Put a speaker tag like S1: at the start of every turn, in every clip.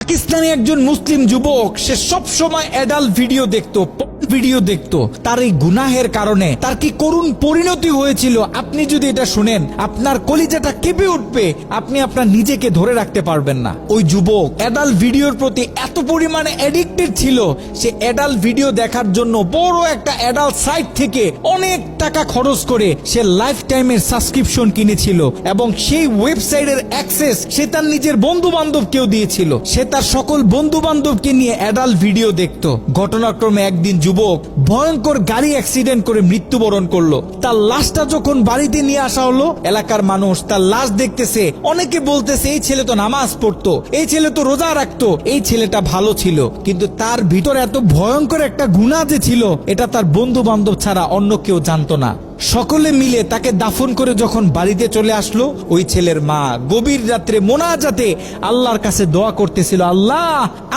S1: পাকিস্তানি একজন মুসলিম যুবক, সে সব সময় অ্যাডাল্ট ভিডিও দেখতো। তার এই গুনাহের কারণে তার কি করুণ পরিণতি হয়েছিল আপনি যদি এটা শুনেন, আপনার কলিজাটা কেঁপে উঠবে, আপনি আপনার নিজেকে ধরে রাখতে পারবেন না। ওই যুবক অ্যাডাল্ট ভিডিওর প্রতি এত পরিমাণে অ্যাডিক্টেড ছিল, সে অ্যাডাল্ট ভিডিও দেখার জন্য বড় একটা অ্যাডাল্ট সাইট থেকে অনেক টাকা খরচ করে সে লাইফ টাইমের সাবস্ক্রিপশন কিনেছিল এবং সেই ওয়েবসাইটের অ্যাক্সেস সে তার নিজের বন্ধু বান্ধবকেও দিয়েছিল। সে তার সকল বন্ধু বান্ধবকে নিয়ে অ্যাডাল্ট ভিডিও দেখতো। ঘটনাক্রমে একদিন যুবক ভয়ঙ্কর গাড়ি অ্যাক্সিডেন্ট করে মৃত্যুবরণ করলো। তার লাশটা যখন বাড়িতে নিয়ে আসা হলো, এলাকার মানুষ তার লাশ দেখতেছে, অনেকে বলতেছে এই ছেলে তো নামাজ পড়তো, এই ছেলে তো রোজা রাখতো, এই ছেলেটা ভালো ছিল। কিন্তু তার ভিতরে এত ভয়ঙ্কর একটা গুনাহ যে ছিল, এটা তার বন্ধু বান্ধব ছাড়া অন্য কেউ জানতো না। সকলে মিলে তাকে দাফন করে যখন বাড়িতে চলে আসলো, ওই ছেলের মা গভীর রাত্রে মোনাজাতে আল্লাহর কাছে দোয়া করতেছিল, আল্লাহ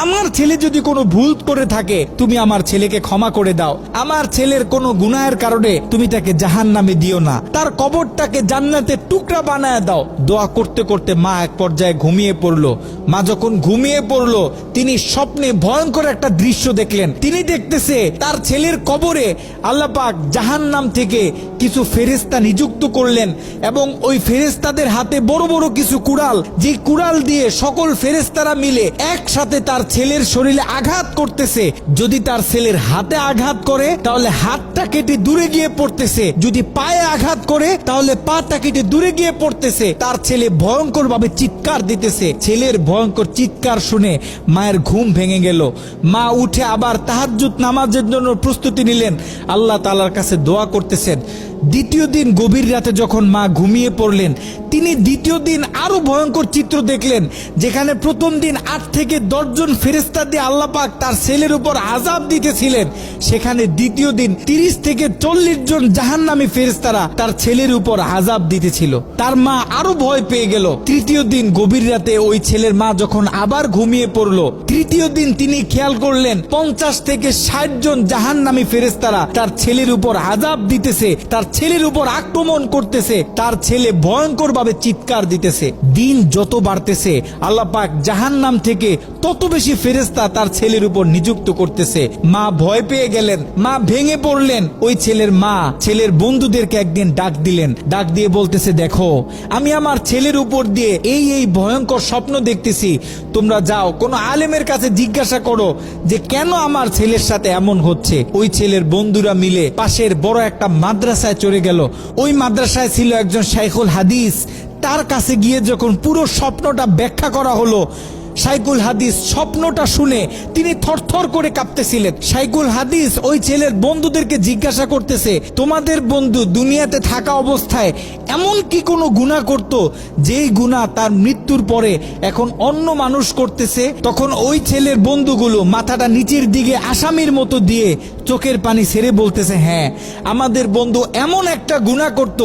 S1: আমার ছেলে যদি কোনো ভুল করে থাকে তুমি আমার ছেলেকে ক্ষমা করে দাও, আমার ছেলের কোনো গুনাহের কারণে তুমি তাকে জাহান্নামে দিও না, তার কবরটাকে জান্নাতের টুকরা বানায় দাও। দোয়া করতে করতে মা এক পর্যায়ে ঘুমিয়ে পড়লো। মা যখন ঘুমিয়ে পড়লো, তিনি স্বপ্নে ভয়ঙ্কর একটা দৃশ্য দেখলেন। তিনি দেখতেছে তার ছেলের কবরে আল্লাহ পাক জাহান্নাম থেকে কিছু ফেরেশতা নিযুক্ত করলেন এবং ওই ফেরেশতাদের হাতে বড় বড় কিছু কুড়াল, যে কুড়াল দিয়ে সকল ফেরেশতারা মিলে একসাথে তার ছেলের শরীরে আঘাত করতেছে। যদি তার ছেলের হাতে আঘাত করে তাহলে হাতটা কেটে দূরে গিয়ে পড়তেছে, যদি পায়ে আঘাত করে তাহলে পাটা কেটে দূরে গিয়ে পড়তেছে। তার ছেলে ভয়ঙ্কর ভাবে চিৎকার দিতেছে। ছেলের ভয়ঙ্কর চিৎকার শুনে মায়ের ঘুম ভেঙে গেল। মা উঠে আবার তাহাজ্জুদ নামাজের জন্য প্রস্তুতি নিলেন, আল্লাহ তাআলার কাছে দোয়া করতেছেন। দ্বিতীয় দিন গভীর রাতে যখন মা ঘুমিয়ে পড়লেন, তিনি দ্বিতীয় দিন আরো ভয়ঙ্কর চিত্র দেখলেন, যেখানে প্রথম দিন 8 থেকে 10 জন ফেরেশতা দিয়ে আল্লাহ পাক তার ছেলের উপর আযাব দিতেছিলেন, সেখানে দ্বিতীয় দিন 30 থেকে 40 জন জাহান্নামী ফেরেশতারা তার ছেলের উপর আযাব দিতেছিল। তার মা আরো ভয় পেয়ে গেল। তৃতীয় দিন গভীর রাতে ওই ছেলের মা যখন আবার ঘুমিয়ে পড়লো, তৃতীয় দিন তিনি খেয়াল করলেন 50 থেকে 60 জন জাহান্নামী ফেরেশতারা তার ছেলের উপর আযাব দিতেছে, তার ছেলের উপর আক্রমণ করতেছে, তার ছেলে ভয়ঙ্কর ভাবে চিৎকার দিতেছে। দিন যত বাড়তেছে আল্লাহ পাক জাহান্নাম থেকে তত বেশি ফেরেশতা তার ছেলের উপর নিযুক্ত করতেছে। মা ভয় পেয়ে গেলেন, মা ভেঙে পড়লেন। ওই ছেলের মা ছেলের বন্ধুদেরকে একদিন ডাক দিলেন, ডাক দিয়ে বলতেছে, দেখো আমি আমার ছেলের উপর দিয়ে এই ভয়ঙ্কর স্বপ্ন দেখতেছি, তোমরা যাও কোন আলেমের কাছে জিজ্ঞাসা করো যে কেন আমার ছেলের সাথে এমন হচ্ছে। ওই ছেলের বন্ধুরা মিলে পাশের বড় একটা মাদ্রাসায় চলে গেল। ওই মাদ্রাসায় ছিল একজন শাইখুল হাদিস। তার কাছে গিয়ে যখন পুরো স্বপ্নটা ব্যাখ্যা করা হলো, শাইখুল হাদিস স্বপ্নটা শুনে তিনি থরথর করে কাঁপতেছিলেন। শাইখুল হাদিস ওই ছেলের বন্ধুদেরকে জিজ্ঞাসা করতেছে, তোমাদের বন্ধু দুনিয়াতে থাকা অবস্থায় এমন কি কোনো গুনাহ করত যেই গুনাহ তার মৃত্যুর পরে এখন অন্য মানুষ করতেছে? তখন ওই ছেলের বন্ধুগুলো মাথাটা নিচের দিকে আসামির মতো দিয়ে চোখের পানি ছেড়ে বলতেছে, হ্যাঁ আমাদের বন্ধু এমন একটা গুনাহ করত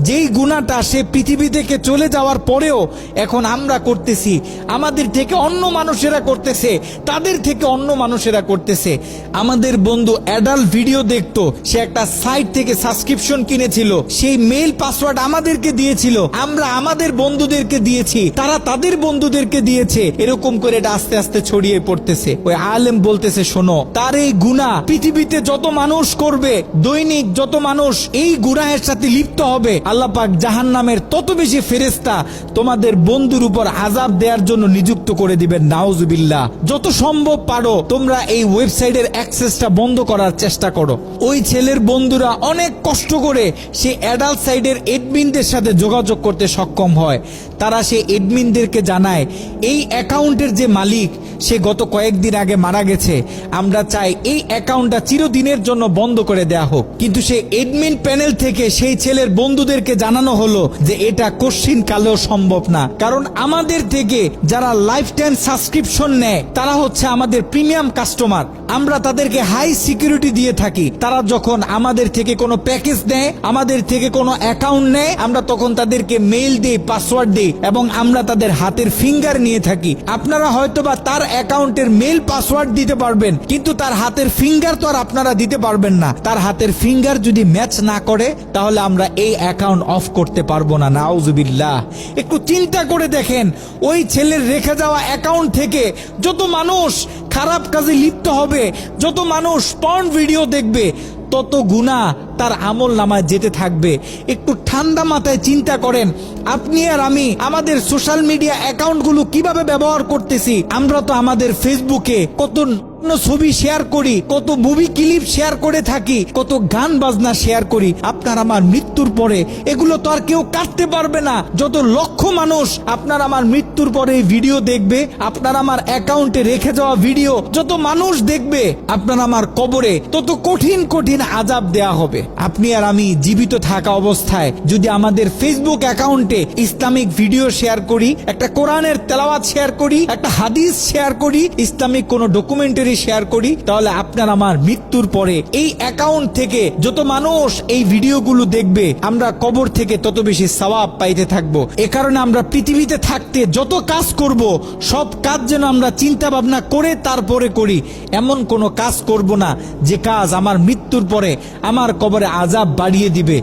S1: যেই গুনাহটা সে পৃথিবী থেকে চলে যাওয়ার পরেও এখন আমরা করতেছি, আমাদের থেকে অন্য মানুষেরা করতেছে, তাদের থেকে অন্য মানুষেরা করতেছে। আমাদের বন্ধু অ্যাডাল্ট ভিডিও দেখতো, সে একটা সাইট থেকে সাবস্ক্রিপশন কিনেছিল, সেই মেইল পাসওয়ার্ড আমাদেরকে দিয়েছিল, আমরা আমাদের বন্ধুদেরকে দিয়েছি, তারা তাদের বন্ধুদেরকে দিয়েছে। এরকম করে এটা আস্তে আস্তে ছড়িয়ে পড়তেছে। ওই আলেম বলতেছে, শোনো, তার এই গুনাহ পৃথিবীতে যত মানুষ করবে, দৈনিক যত মানুষ এই গুনাহের সাথে লিপ্ত হবে, আল্লাহ পাক জাহান্নামের তত বেশি ফেরেশতা তোমাদের বন্ধুর উপর আযাব দেওয়ার জন্য নিযুক্ত করে দিবেন। নাউজুবিল্লাহ। যত সম্ভব পারো তোমরা এই ওয়েবসাইটের অ্যাক্সেসটা বন্ধ করার চেষ্টা করো। ওই ছেলের বন্ধুরা অনেক কষ্ট করে সেই অ্যাডাল্ট সাইটের এডমিনদের সাথে যোগাযোগ করতে সক্ষম হয়। তারা সেই এডমিনদেরকে জানায়, এই অ্যাকাউন্টের যে মালিক সে গত কয়েকদিন আগে মারা গেছে, আমরা চাই এই অ্যাকাউন্টটা চিরদিনের জন্য বন্ধ করে দেয়া হোক। কিন্তু সেই এডমিন প্যানেল থেকে সেই ছেলের বন্ধুদেরকে জানানো হলো যে এটা কশ্চিন কালেও সম্ভব না, কারণ আমাদের থেকে যারা লাইফ টাইম সাবস্ক্রিপশন নেয় তারা হচ্ছে আমাদের প্রিমিয়াম কাস্টমার, আমরা তাদেরকে হাই সিকিউরিটি দিয়ে থাকি। তারা যখন আমাদের থেকে কোনো প্যাকেজ নেয়, আমাদের থেকে কোনো অ্যাকাউন্ট নেয়, আমরা তখন তাদেরকে মেইল দিই, পাসওয়ার্ড দিই এবং আমরা তাদের হাতের ফিঙ্গার নিয়ে থাকি। আপনারা হয়তোবা তার অ্যাকাউন্টের মেল পাসওয়ার্ড দিতে পারবেন, কিন্তু তার হাতের ফিঙ্গার তো আর আপনারা দিতে পারবেন না। তার হাতের ফিঙ্গার যদি ম্যাচ না করে তাহলে আমরা এই অ্যাকাউন্ট অফ করতে পারবো না। নাউজুবিল্লাহ। একটু চিন্তা করে দেখেন, ওই ছেলের রেখে যাওয়া অ্যাকাউন্ট থেকে যত মানুষ খারাপ কাজে লিপ্ত হবে, যত মানুষ পর্ন ভিডিও দেখবে, তত গুনাহ তার আমল নামায় যেতে থাকবে। একটু ঠান্ডা মাথায় চিন্তা করেন, আপনি আর আমি আমাদের সোশ্যাল মিডিয়া অ্যাকাউন্টগুলো কিভাবে ব্যবহার করতেছি। আমরা তো আমাদের ফেসবুকে কত ছবি শেয়ার করি, কত মুভি ক্লিপ শেয়ার করে থাকি, কত গান বাজনা শেয়ার করি। আপনার আমার মৃত্যুর পরে এগুলো তো আর কেউ কাটতে পারবে না। যত লক্ষ মানুষ আপনার আমার মৃত্যুর পরে এই ভিডিও দেখবে, আপনার আমার অ্যাকাউন্টে রেখে যাওয়া ভিডিও যত মানুষ দেখবে, আপনার আমার কবরে তত কঠিন কঠিন আযাব দেয়া হবে। আপনি আর আমি জীবিত থাকা অবস্থায় যদি আমাদের ফেসবুক অ্যাকাউন্টে ইসলামিক ভিডিও শেয়ার করি, একটা কোরআনের তেলাওয়াত শেয়ার করি, একটা হাদিস শেয়ার করি, ইসলামিক কোনো ডকুমেন্টারি শেয়ার করি, তাহলে আপনার আমার মৃত্যুর পরে এই অ্যাকাউন্ট থেকে যত মানুষ এই ভিডিওগুলো দেখবে, আমরা কবর থেকে তত বেশি সওয়াব পাইতে থাকবো। এ কারণে আমরা পৃথিবীতে থাকতে যত কাজ করব, সব কাজ যেন আমরা চিন্তা ভাবনা করে তারপরে করি। এমন কোনো কাজ করব না যে কাজ আমার মৃত্যুর পরে আমার কবরে আযাব বাড়িয়ে দিবে।